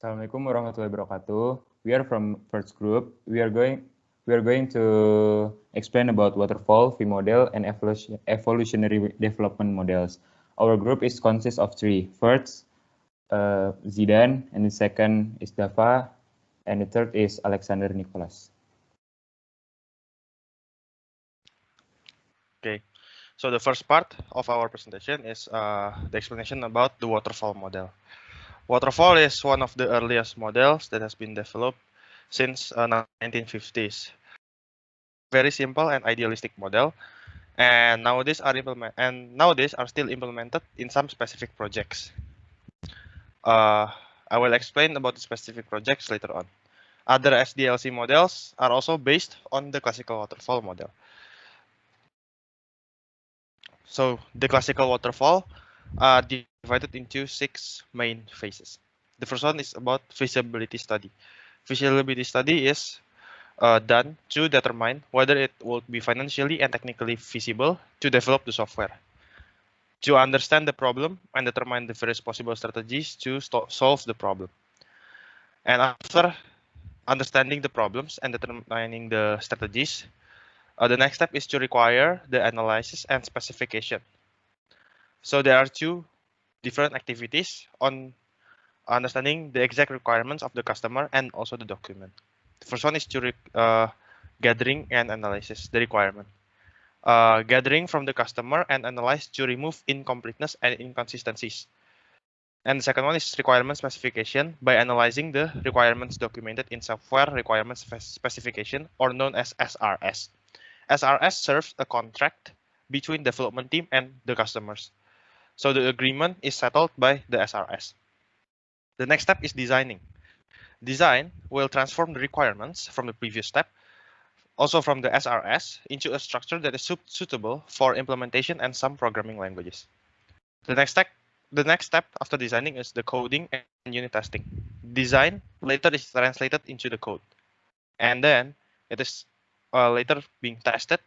Assalamualaikum warahmatullahi wabarakatuh. We are from first group. We are going to explain about waterfall, V model, and evolutionary development models. Our group consists of three. First, Zidane, and the second is Dava, and the third is Alexander Nicholas. Okay, so the first part of our presentation is the explanation about the waterfall model. Waterfall is one of the earliest models that has been developed since 1950s. Very simple and idealistic model, and nowadays are still implemented in some specific projects. I will explain about the specific projects later on. Other SDLC models are also based on the classical waterfall model. So the classical waterfall are divided into 6 main phases. The first one is about feasibility study. Feasibility study is done to determine whether it will be financially and technically feasible to develop the software, to understand the problem and determine the various possible strategies to solve the problem. And after understanding the problems and determining the strategies, the next step is to require the analysis and specification. So there are two different activities on understanding the exact requirements of the customer and also the document. The first one is to gathering and analysis the requirement. Gathering from the customer and analyze to remove incompleteness and inconsistencies. And the second one is requirement specification by analyzing the requirements documented in software requirements specification, or known as SRS. SRS serves a contract between development team and the customers. So the agreement is settled by the SRS. The next step is designing. Design will transform the requirements from the previous step, also from the SRS, into a structure that is suitable for implementation and some programming languages. The next step after designing is the coding and unit testing. Design later is translated into the code, and then it is later being tested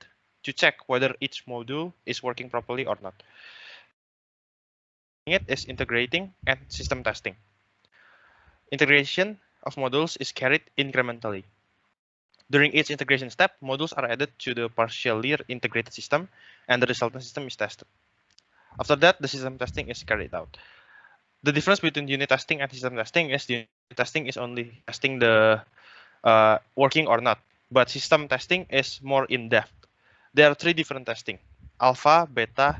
to check whether each module is working properly or not. It is integrating and system testing. Integration of modules is carried incrementally. During each integration step, modules are added to the partially integrated system, and the resultant system is tested. After that, the system testing is carried out. The difference between unit testing and system testing is unit testing is only testing the working or not, but system testing is more in-depth. There are 3 different testing: alpha, beta.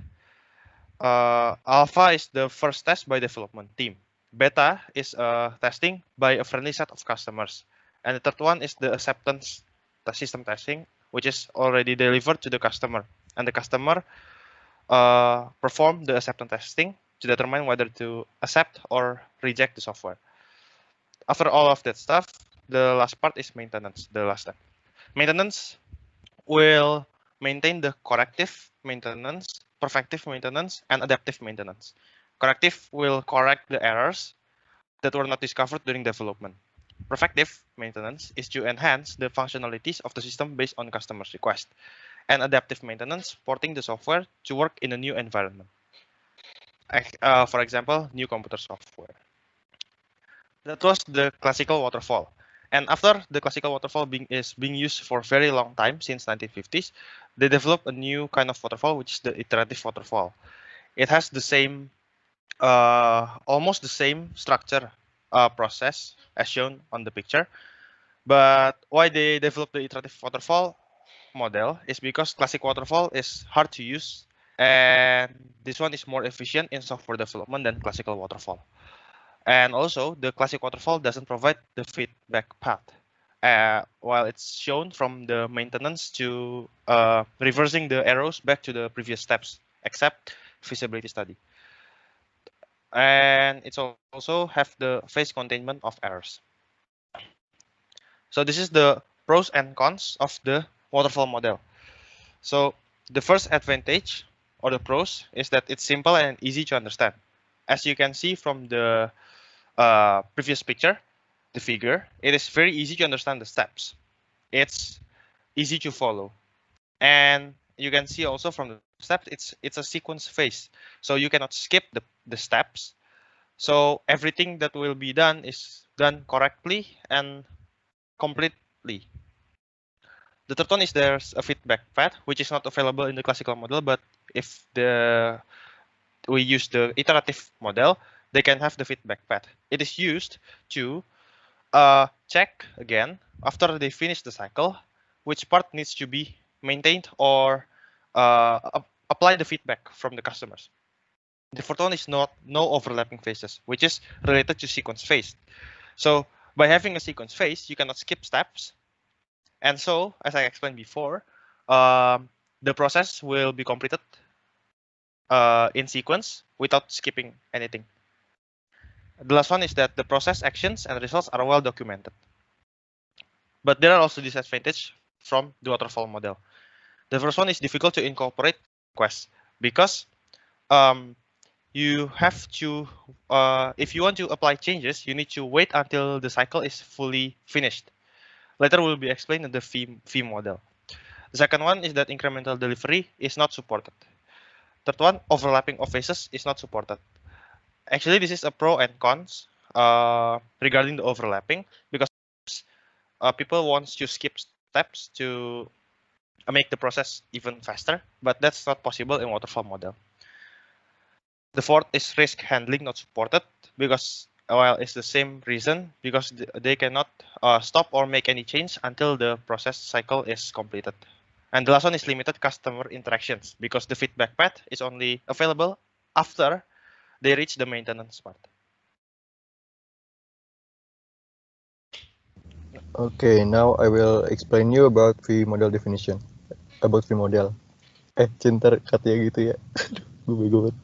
Alpha is the first test by development team. Beta is testing by a friendly set of customers. And the third one is the acceptance system testing, which is already delivered to the customer. And the customer perform the acceptance testing to determine whether to accept or reject the software. After all of that stuff, the last part is maintenance, the last step. Maintenance will maintain the corrective maintenance, perfective maintenance, and adaptive maintenance. Corrective will correct the errors that were not discovered during development. Perfective maintenance is to enhance the functionalities of the system based on customers' request. And adaptive maintenance, porting the software to work in a new environment. For example, new computer software. That was the classical waterfall. And after the classical waterfall is being used for a very long time, since 1950s, they developed a new kind of waterfall, which is the iterative waterfall. It has the same, almost the same structure process as shown on the picture. But why they developed the iterative waterfall model is because classic waterfall is hard to use, and this one is more efficient in software development than classical waterfall. And also, the classic waterfall doesn't provide the feedback path, while it's shown from the maintenance to reversing the arrows back to the previous steps, except feasibility study. And it also have the phase containment of errors. So this is the pros and cons of the waterfall model. So the first advantage or the pros is that it's simple and easy to understand. As you can see from the previous picture, the figure, it is very easy to understand the steps. It's easy to follow. And you can see also from the steps, it's a sequence phase. So you cannot skip the steps. So everything that will be done is done correctly and completely. The third one is there's a feedback path, which is not available in the classical model, but if we use the iterative model, they can have the feedback path. It is used to check again after they finish the cycle, which part needs to be maintained or apply the feedback from the customers. The fourth one is no overlapping phases, which is related to sequence phase. So by having a sequence phase, you cannot skip steps. And so, as I explained before, the process will be completed in sequence without skipping anything. The last one is that the process actions and results are well documented. But there are also disadvantages from the waterfall model. The first one is difficult to incorporate requests because you have to, if you want to apply changes, you need to wait until the cycle is fully finished. Later will be explained in the V model. The second one is that incremental delivery is not supported. Third one, overlapping of phases is not supported. Actually, this is a pro and cons regarding the overlapping because people want to skip steps to make the process even faster, but that's not possible in waterfall model. The fourth is risk handling not supported because well, it's the same reason because they cannot stop or make any change until the process cycle is completed. And the last one is limited customer interactions because the feedback path is only available after they reach the maintenance part. Okay, now I will explain you about V model definition. About V model. Cinta katanya gitu ya. Gue bego banget.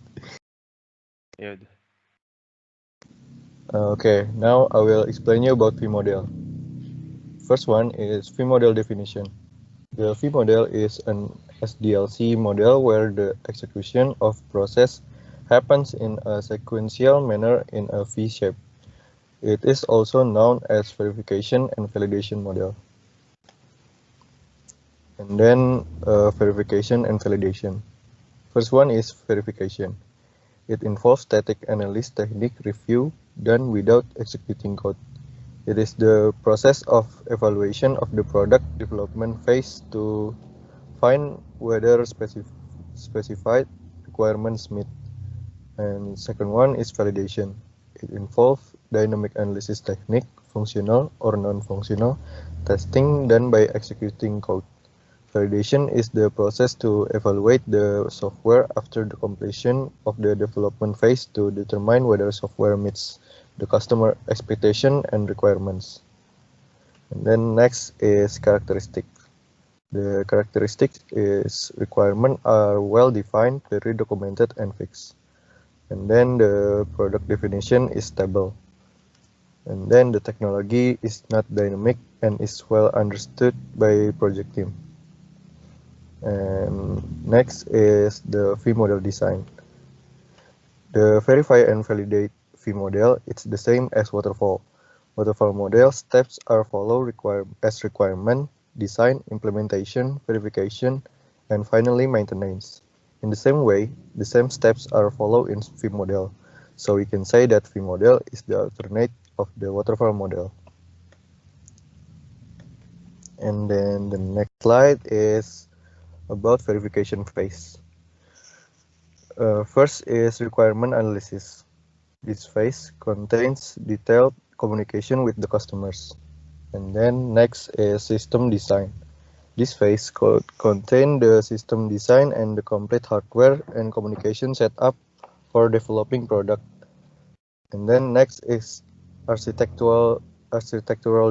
Yeah. Okay, now I will explain you about V model. First one is V model definition. The V model is an SDLC model where the execution of process happens in a sequential manner in a V shape. It is also known as verification and validation model. And then verification and validation. First one is verification. It involves static analysis technique review done without executing code. It is the process of evaluation of the product development phase to find whether specified requirements meet. And second one is validation. It involves dynamic analysis technique, functional or non-functional testing done by executing code. Validation is the process to evaluate the software after the completion of the development phase to determine whether software meets the customer expectation and requirements. And then next is characteristic. The characteristics is requirements are well defined, very documented and fixed. And then the product definition is stable. And then the technology is not dynamic and is well understood by project team. And next is the V model design. The verify and validate V model, it's the same as waterfall. Waterfall model steps are followed as requirement, design, implementation, verification, and finally maintenance. In the same way, the same steps are followed in V model. So we can say that V model is the alternate of the waterfall model. And then the next slide is about verification phase. First is requirement analysis. This phase contains detailed communication with the customers. And then next is system design. This phase contains the system design and the complete hardware and communication setup for developing product. And then next is architectural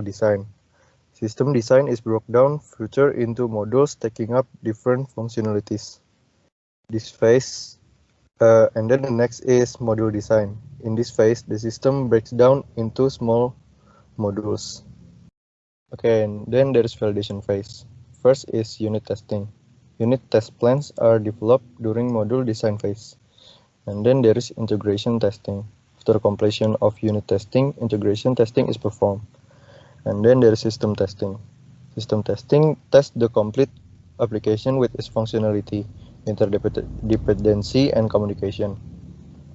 design. System design is broken down further into modules taking up different functionalities. This phase, and then the next is module design. In this phase, the system breaks down into small modules. Okay, and then there is validation phase. First is unit testing. Unit test plans are developed during module design phase. And then there is integration testing. After completion of unit testing, integration testing is performed. And then there is system testing. System testing tests the complete application with its functionality, interdependency, and communication.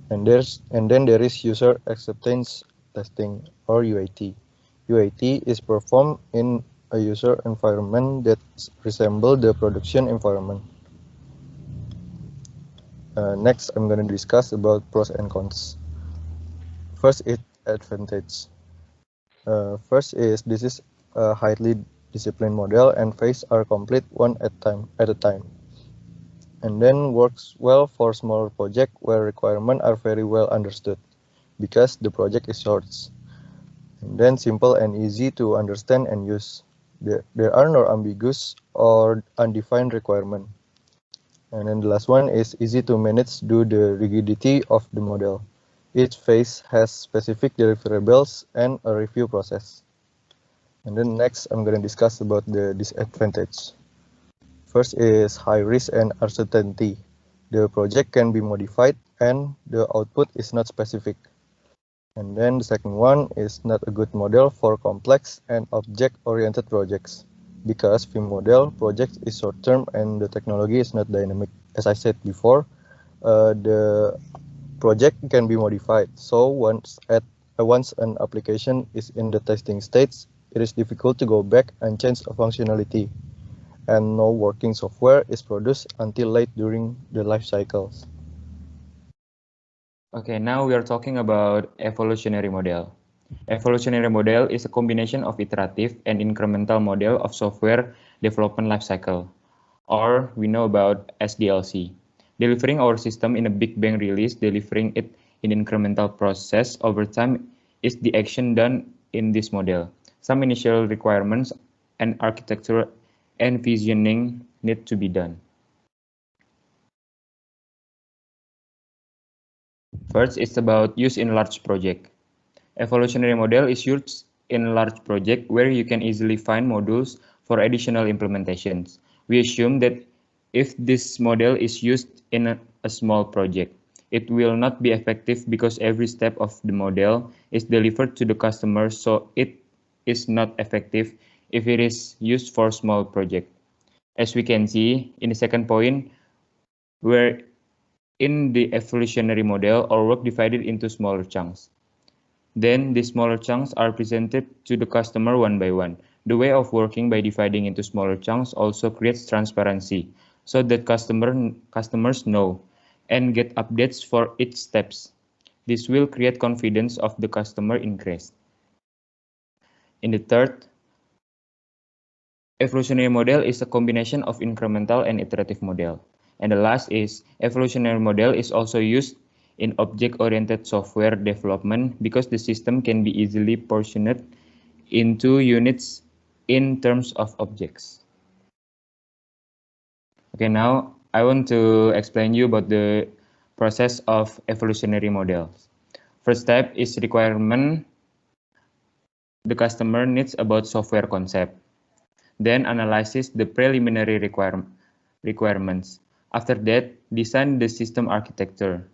And then there is user acceptance testing, or UAT. UAT is performed in a user environment that resembles the production environment. Next, I'm going to discuss about pros and cons. First, its advantage. First is this is a highly disciplined model, and phases are complete one at a time. And then works well for smaller projects where requirements are very well understood, because the project is short. And then simple and easy to understand and use. There are no ambiguous or undefined requirements. And then the last one is easy to manage due to the rigidity of the model. Each phase has specific deliverables and a review process. And then next, I'm going to discuss about the disadvantage. First is high risk and uncertainty. The project can be modified and the output is not specific. And then the second one is not a good model for complex and object-oriented projects, because Vim model project is short-term and the technology is not dynamic. As I said before, the project can be modified. So once an application is in the testing stage, it is difficult to go back and change a functionality, and no working software is produced until late during the life cycles. Okay, now we are talking about evolutionary model. Evolutionary model is a combination of iterative and incremental model of software development lifecycle, or we know about SDLC. Delivering our system in a Big Bang release, delivering it in incremental process over time is the action done in this model. Some initial requirements and architecture and visioning need to be done. First, it's about use in large project. Evolutionary model is used in large project where you can easily find modules for additional implementations. We assume that if this model is used in a small project, it will not be effective because every step of the model is delivered to the customer, so it is not effective if it is used for small project. As we can see in the second point, where in the evolutionary model, our work divided into smaller chunks. Then the smaller chunks are presented to the customer one by one. The way of working by dividing into smaller chunks also creates transparency, so that customers know and get updates for each steps. This will create confidence of the customer increase. In the third, evolutionary model is a combination of incremental and iterative model. And the last is evolutionary model is also used in object-oriented software development because the system can be easily portioned into units in terms of objects. Okay, now I want to explain you about the process of evolutionary models. First step is requirement the customer needs about software concept. Then analysis the preliminary requirements. After that, design the system architecture.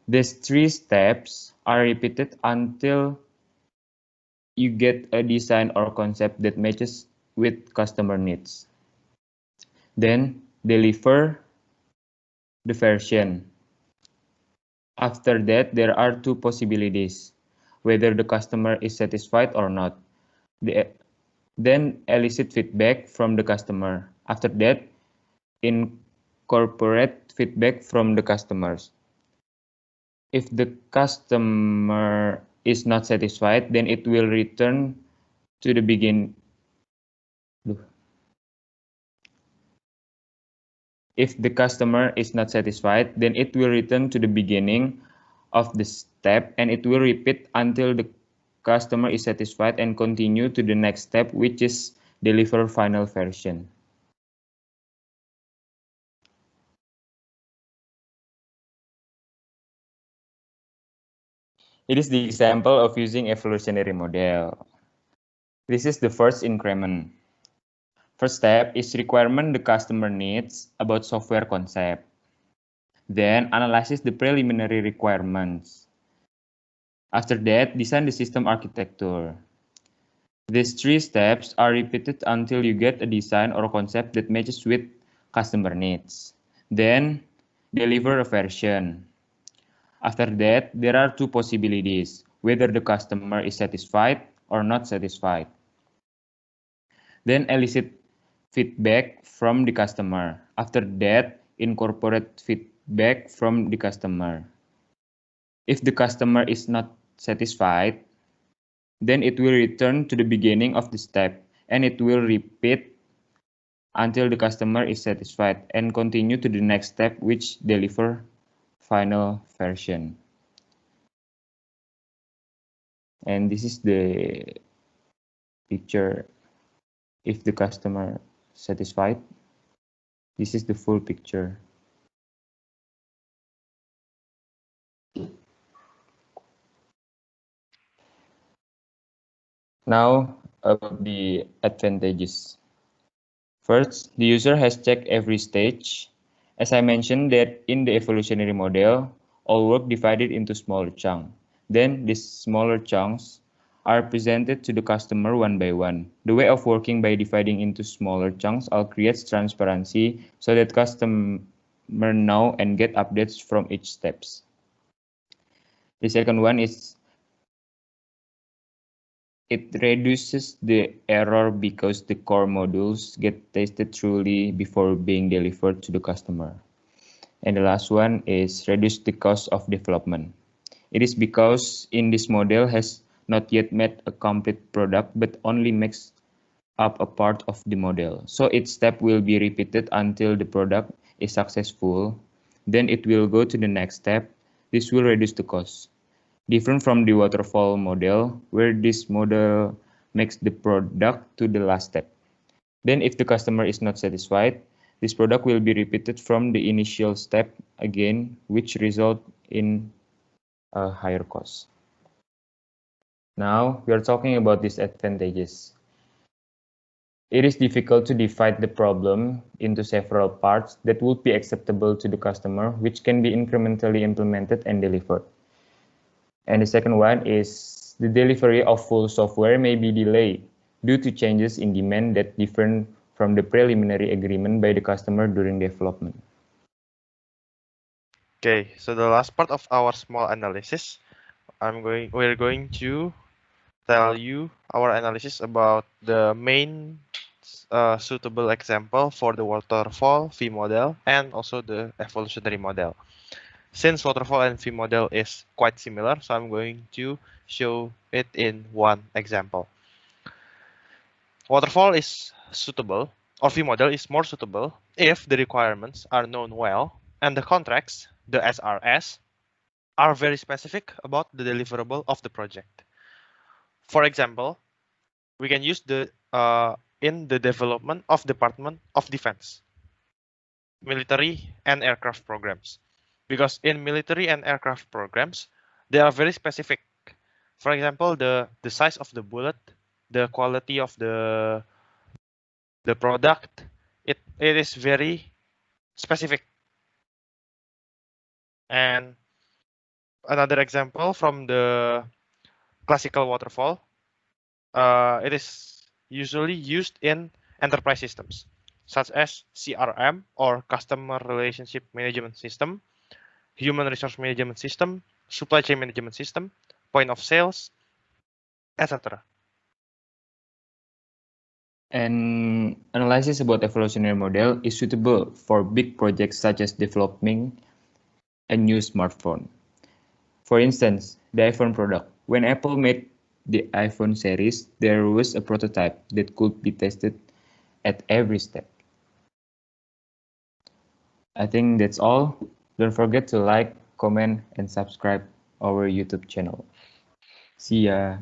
These three steps are repeated until you get a design or concept that matches with customer needs. Then deliver the version. After that, there are two possibilities, whether the customer is satisfied or not. Then elicit feedback from the customer. After that, incorporate feedback from the customers. If the customer is not satisfied, then it will return to the beginning. If the customer is not satisfied, then it will return to the beginning of the step and it will repeat until the customer is satisfied and continue to the next step, which is deliver final version. It is the example of using evolutionary model. This is the first increment. First step is requirement the customer needs about software concept. Then analysis the preliminary requirements. After that, design the system architecture. These three steps are repeated until you get a design or concept that matches with customer needs. Then deliver a version. After that, there are two possibilities, whether the customer is satisfied or not satisfied. Then elicit feedback from the customer. After that, incorporate feedback from the customer. If the customer is not satisfied, then it will return to the beginning of the step and it will repeat until the customer is satisfied and continue to the next step, which deliver final version. And this is the picture. If the customer satisfied, this is the full picture. Now about the advantages. First, the user has checked every stage. As I mentioned that in the evolutionary model, all work divided into smaller chunks. Then these smaller chunks are presented to the customer one by one. The way of working by dividing into smaller chunks all creates transparency so that customer know and get updates from each steps. The second one is it reduces the error because the core modules get tested thoroughly before being delivered to the customer. And the last one is reduce the cost of development. It is because in this model has not yet made a complete product but only makes up a part of the model. So each step will be repeated until the product is successful. Then it will go to the next step. This will reduce the cost. Different from the waterfall model, where this model makes the product to the last step. Then if the customer is not satisfied, this product will be repeated from the initial step again, which result in a higher cost. Now we are talking about disadvantages. It is difficult to divide the problem into several parts that would be acceptable to the customer, which can be incrementally implemented and delivered. And the second one is the delivery of full software may be delayed due to changes in demand that differ from the preliminary agreement by the customer during development. Okay, so the last part of our small analysis, we're going to tell you our analysis about the main suitable example for the waterfall V model and also the evolutionary model. Since waterfall and V model is quite similar, so I'm going to show it in one example. Waterfall is suitable, or V model is more suitable if the requirements are known well and the contracts, the SRS, are very specific about the deliverable of the project. For example, we can use the in the development of Department of Defense, military and aircraft programs. Because in military and aircraft programs, they are very specific. For example, the size of the bullet, the quality of the product, it is very specific. And another example from the classical waterfall, it is usually used in enterprise systems, such as CRM or customer relationship management system, human resource management system, supply chain management system, point of sales, etc. And analysis about evolutionary model is suitable for big projects such as developing a new smartphone. For instance, the iPhone product. When Apple made the iPhone series, there was a prototype that could be tested at every step. I think that's all. Don't forget to like, comment, and subscribe our YouTube channel. See ya.